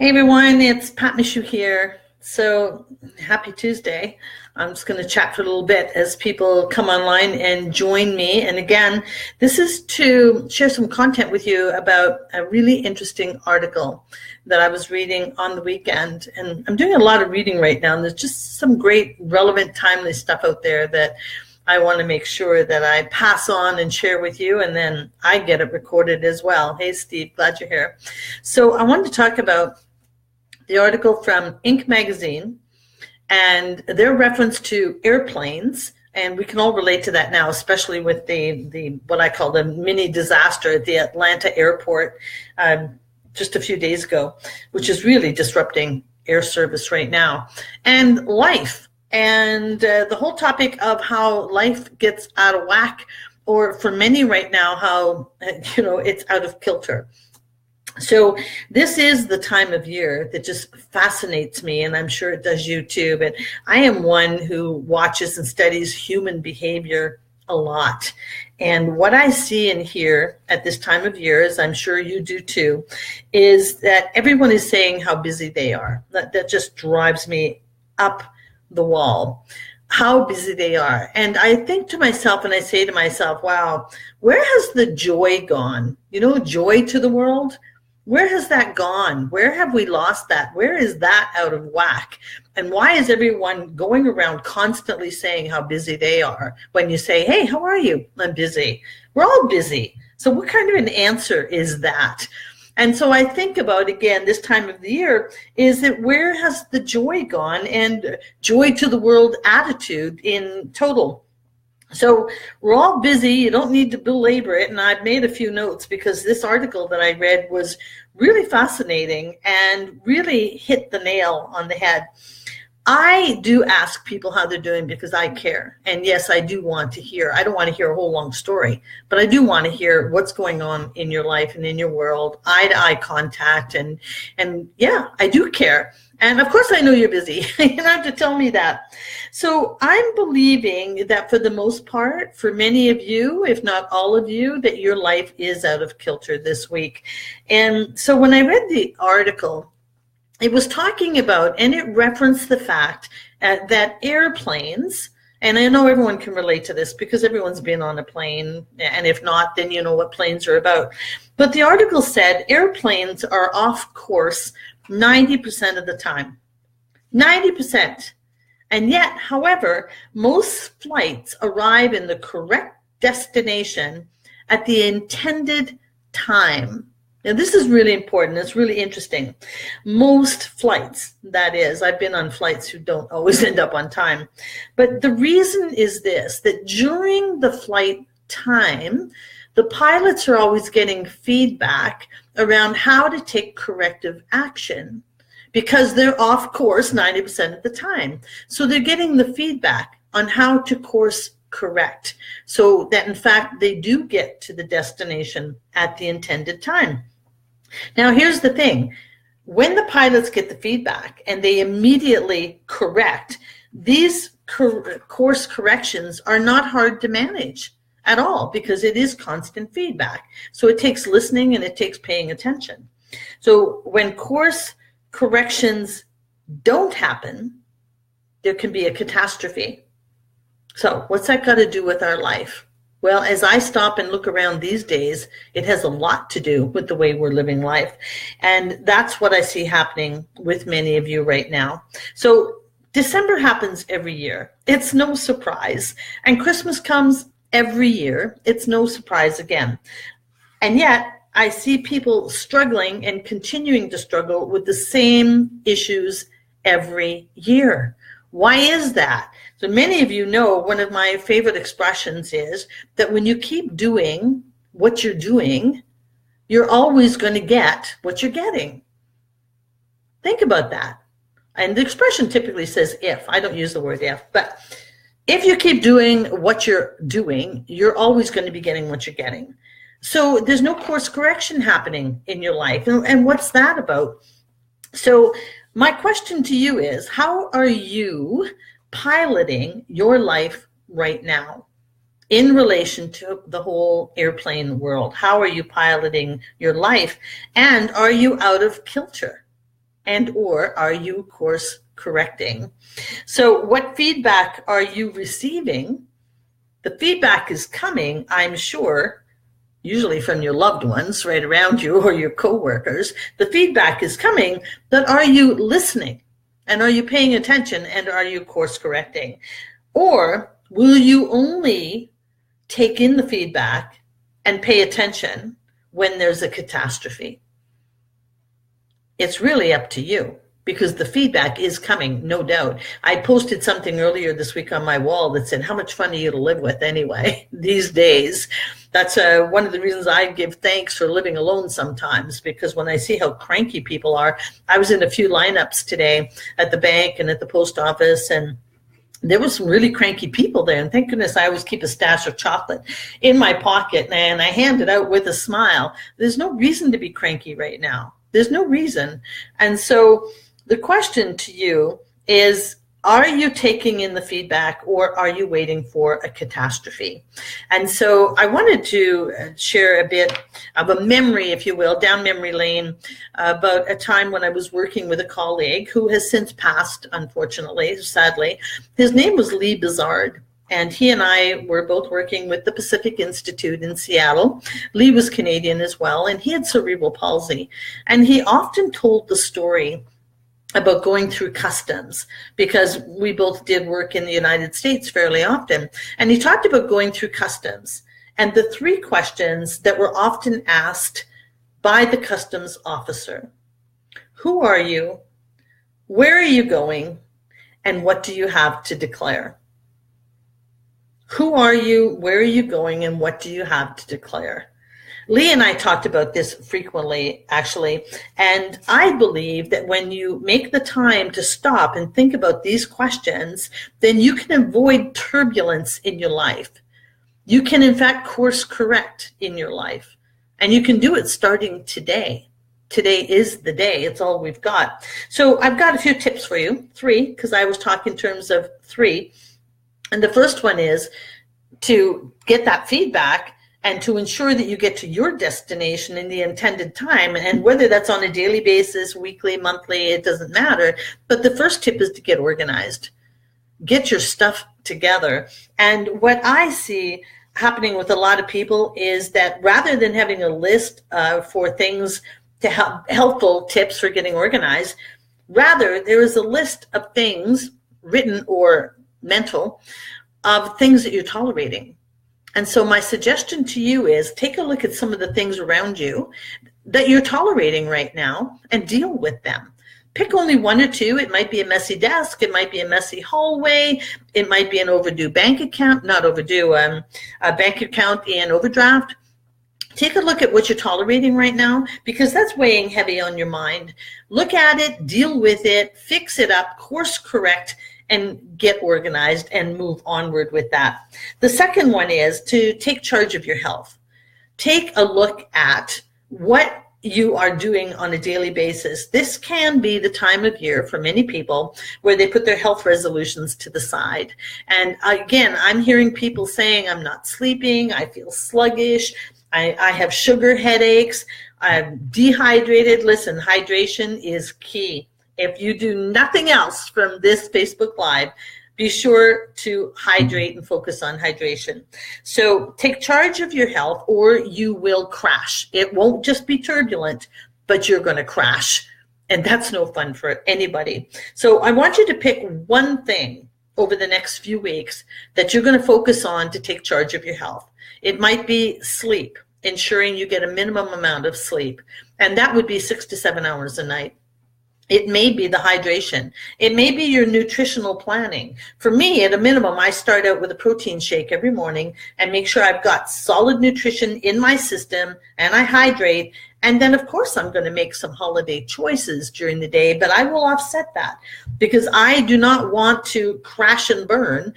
Hey everyone, it's Pat Michaud here. So happy Tuesday. I'm just going to chat for a little bit as people come online and join me. And again, this is to share some content with you about a really interesting article that I was reading on the weekend. And I'm doing a lot of reading right now, and there's just some great, relevant, timely stuff out there that I want to make sure that I pass on and share with you, and then I get it recorded as well. Hey, Steve, glad you're here. So I wanted to talk about the article from Inc. magazine and their reference to airplanes, and we can all relate to that now, especially with the what I call the mini disaster at the Atlanta airport just a few days ago, which is really disrupting air service right now, and life. And the whole topic of how life gets out of whack, or for many right now, how, it's out of kilter. So this is the time of year that just fascinates me, and I'm sure it does you too. But I am one who watches and studies human behavior a lot. And what I see and hear at this time of year, as I'm sure you do too, is that everyone is saying how busy they are. That just drives me up the wall, how busy they are. And I think to myself, and I say to myself, wow, where has the joy gone? Joy to the world. Where has that gone? Where have we lost that? Where is that out of whack? And why is everyone going around constantly saying how busy they are when you say, hey, how are you? I'm busy. We're all busy. So what kind of an answer is that? And so I think about, again, this time of the year, is that where has the joy gone, and joy to the world attitude in total? So we're all busy. You don't need to belabor it. And I've made a few notes because this article that I read was really fascinating and really hit the nail on the head. I do ask people how they're doing because I care. And yes, I do want to hear. I don't want to hear a whole long story, but I do want to hear what's going on in your life and in your world, eye-to-eye contact. And yeah, I do care. And of course, I know you're busy. You don't have to tell me that. So I'm believing that for the most part, for many of you, if not all of you, that your life is out of kilter this week. And so when I read the article, it was talking about, and it referenced the fact that airplanes, and I know everyone can relate to this because everyone's been on a plane, and if not, then you know what planes are about. But the article said airplanes are off course 90% of the time. 90%. And yet, however, most flights arrive in the correct destination at the intended time. Now, this is really important. It's really interesting. Most flights, that is, I've been on flights who don't always end up on time. But the reason is this, that during the flight time, the pilots are always getting feedback around how to take corrective action because they're off course 90% of the time. So they're getting the feedback on how to course correct so that, in fact, they do get to the destination at the intended time. Now, here's the thing. When the pilots get the feedback and they immediately correct, these course corrections are not hard to manage at all because it is constant feedback. So it takes listening and it takes paying attention. So when course corrections don't happen, there can be a catastrophe. So what's that got to do with our life? Well, as I stop and look around these days, it has a lot to do with the way we're living life. And that's what I see happening with many of you right now. So December happens every year. It's no surprise. And Christmas comes every year. It's no surprise again. And yet I see people struggling and continuing to struggle with the same issues every year. Why is that? So many of you know one of my favorite expressions is that when you keep doing what you're doing, you're always going to get what you're getting. Think about that. And the expression typically says if. I don't use the word if, but if you keep doing what you're doing, you're always going to be getting what you're getting. So there's no course correction happening in your life. And what's that about? So my question to you is, how are you piloting your life right now in relation to the whole airplane world? How are you piloting your life? And are you out of kilter? and or are you course correcting? So what feedback are you receiving? The feedback is coming, I'm sure, usually from your loved ones right around you or your coworkers. The feedback is coming, but are you listening? And are you paying attention? And are you course correcting? Or will you only take in the feedback and pay attention when there's a catastrophe? It's really up to you, because the feedback is coming, no doubt. I posted something earlier this week on my wall that said, how much fun are you to live with anyway these days? That's one of the reasons I give thanks for living alone sometimes, because when I see how cranky people are, I was in a few lineups today at the bank and at the post office, and there were some really cranky people there, and thank goodness I always keep a stash of chocolate in my pocket, and I hand it out with a smile. There's no reason to be cranky right now. There's no reason. And so the question to you is, are you taking in the feedback, or are you waiting for a catastrophe? And so I wanted to share a bit of a memory, if you will, down memory lane, about a time when I was working with a colleague who has since passed, unfortunately, sadly. His name was Lee Bizard, and he and I were both working with the Pacific Institute in Seattle. Lee was Canadian as well, and he had cerebral palsy. And he often told the story about going through customs, because we both did work in the United States fairly often. And he talked about going through customs and the three questions that were often asked by the customs officer. Who are you? Where are you going? And what do you have to declare? Who are you? Where are you going? And what do you have to declare? Lee and I talked about this frequently, actually, and I believe that when you make the time to stop and think about these questions, then you can avoid turbulence in your life. You can, in fact, course correct in your life, and you can do it starting today. Today is the day. It's all we've got. So I've got a few tips for you, 3, because I was talking in terms of 3. And the first one is to get that feedback and to ensure that you get to your destination in the intended time. And whether that's on a daily basis, weekly, monthly, it doesn't matter. But the first tip is to get organized. Get your stuff together. And what I see happening with a lot of people is that rather than having a list for things to helpful tips for getting organized, rather there is a list of things, written or mental, of things that you're tolerating. And so my suggestion to you is take a look at some of the things around you that you're tolerating right now and deal with them. Pick only 1 or 2. It might be a messy desk. It might be a messy hallway. It might be an overdue bank account, not overdue, a bank account in overdraft. Take a look at what you're tolerating right now, because that's weighing heavy on your mind. Look at it, deal with it, fix it up, course correct, and get organized and move onward with that. The second one is to take charge of your health. Take a look at what you are doing on a daily basis. This can be the time of year for many people where they put their health resolutions to the side. And again, I'm hearing people saying, I'm not sleeping, I feel sluggish, I have sugar headaches, I'm dehydrated. Listen, hydration is key. If you do nothing else from this Facebook Live, be sure to hydrate and focus on hydration. So take charge of your health, or you will crash. It won't just be turbulent, but you're going to crash. And that's no fun for anybody. So I want you to pick one thing over the next few weeks that you're going to focus on to take charge of your health. It might be sleep, ensuring you get a minimum amount of sleep. And that would be 6 to 7 hours a night. It may be the hydration. It may be your nutritional planning. For me, at a minimum, I start out with a protein shake every morning and make sure I've got solid nutrition in my system and I hydrate. And then, of course, I'm going to make some holiday choices during the day, but I will offset that because I do not want to crash and burn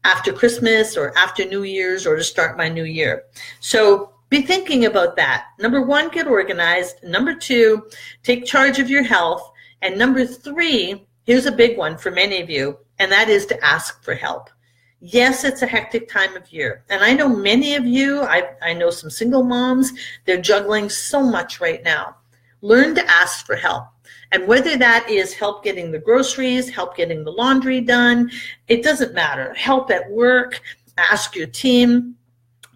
after Christmas or after New Year's or to start my new year. So be thinking about that. Number 1, get organized. Number 2, take charge of your health. And number 3, here's a big one for many of you, and that is to ask for help. Yes, it's a hectic time of year. And I know many of you, I know some single moms, they're juggling so much right now. Learn to ask for help. And whether that is help getting the groceries, help getting the laundry done, it doesn't matter. Help at work, ask your team.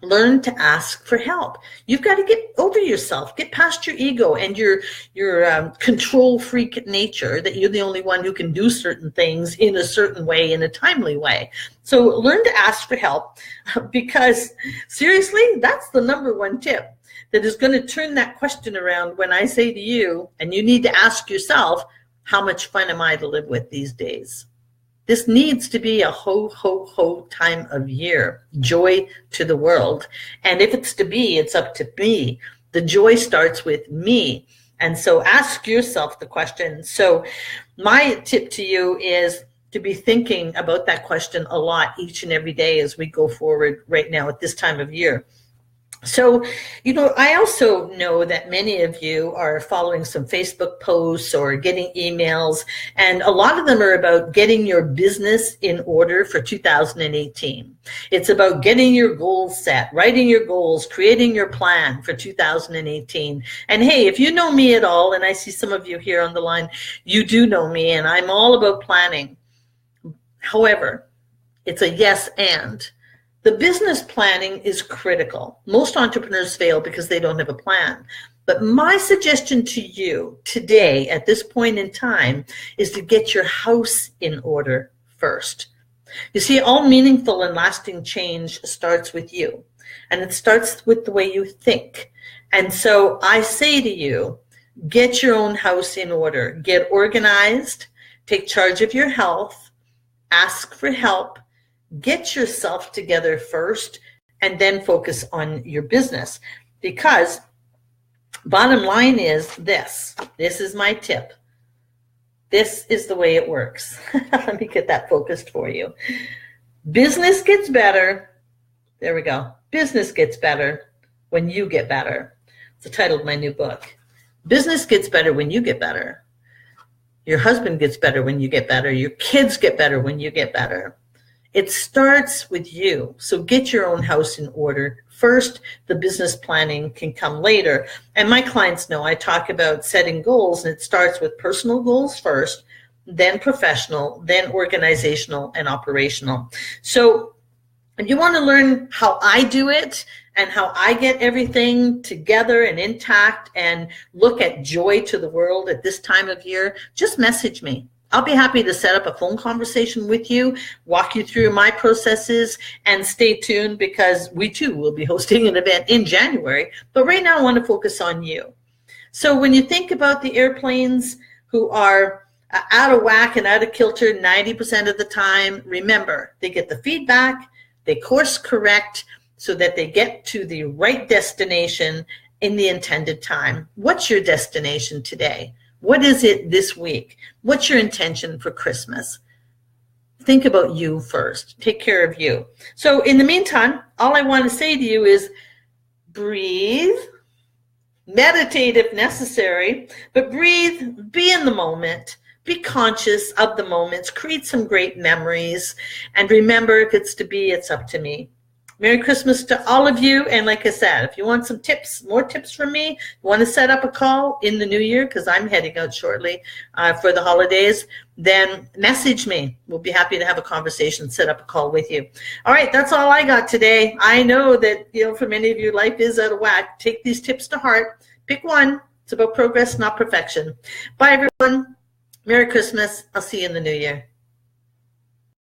Learn to ask for help. You've got to get over yourself, get past your ego and your control freak nature that you're the only one who can do certain things in a certain way, in a timely way. So learn to ask for help, because seriously, that's the number one tip that is going to turn that question around when I say to you, and you need to ask yourself, how much fun am I to live with these days? This needs to be a ho, ho, ho time of year, joy to the world. And if it's to be, it's up to me. The joy starts with me. And so ask yourself the question. So my tip to you is to be thinking about that question a lot each and every day as we go forward right now at this time of year. So, I also know that many of you are following some Facebook posts or getting emails, and a lot of them are about getting your business in order for 2018. It's about getting your goals set, writing your goals, creating your plan for 2018. And hey, if you know me at all, and I see some of you here on the line, you do know me, and I'm all about planning. However, it's a yes and. The business planning is critical. Most entrepreneurs fail because they don't have a plan. But my suggestion to you today at this point in time is to get your house in order first. You see, all meaningful and lasting change starts with you, and it starts with the way you think. And so I say to you, get your own house in order, get organized, take charge of your health, ask for help, get yourself together first, and then focus on your business. Because bottom line is this is my tip. This is the way it works. Let me get that focused for you. Business gets better. There we go. Business gets better when you get better. It's the title of my new book. Business gets better when you get better. Your husband gets better when you get better. Your kids get better when you get better. It starts with you. So get your own house in order first. The business planning can come later. And my clients know I talk about setting goals, and it starts with personal goals first, then professional, then organizational and operational. So if you want to learn how I do it and how I get everything together and intact and look at joy to the world at this time of year, just message me. I'll be happy to set up a phone conversation with you, walk you through my processes, and stay tuned because we too will be hosting an event in January. But right now I want to focus on you. So when you think about the airplanes who are out of whack and out of kilter 90% of the time, remember, they get the feedback, they course correct so that they get to the right destination in the intended time. What's your destination today? What is it this week? What's your intention for Christmas? Think about you first. Take care of you. So in the meantime, all I want to say to you is breathe, meditate if necessary, but breathe, be in the moment, be conscious of the moments, create some great memories, and remember, if it's to be, it's up to me. Merry Christmas to all of you. And like I said, if you want some tips, more tips from me, you want to set up a call in the new year, because I'm heading out shortly for the holidays, then message me. We'll be happy to have a conversation, set up a call with you. All right, that's all I got today. I know that, for many of you, life is out of whack. Take these tips to heart. Pick one. It's about progress, not perfection. Bye, everyone. Merry Christmas. I'll see you in the new year.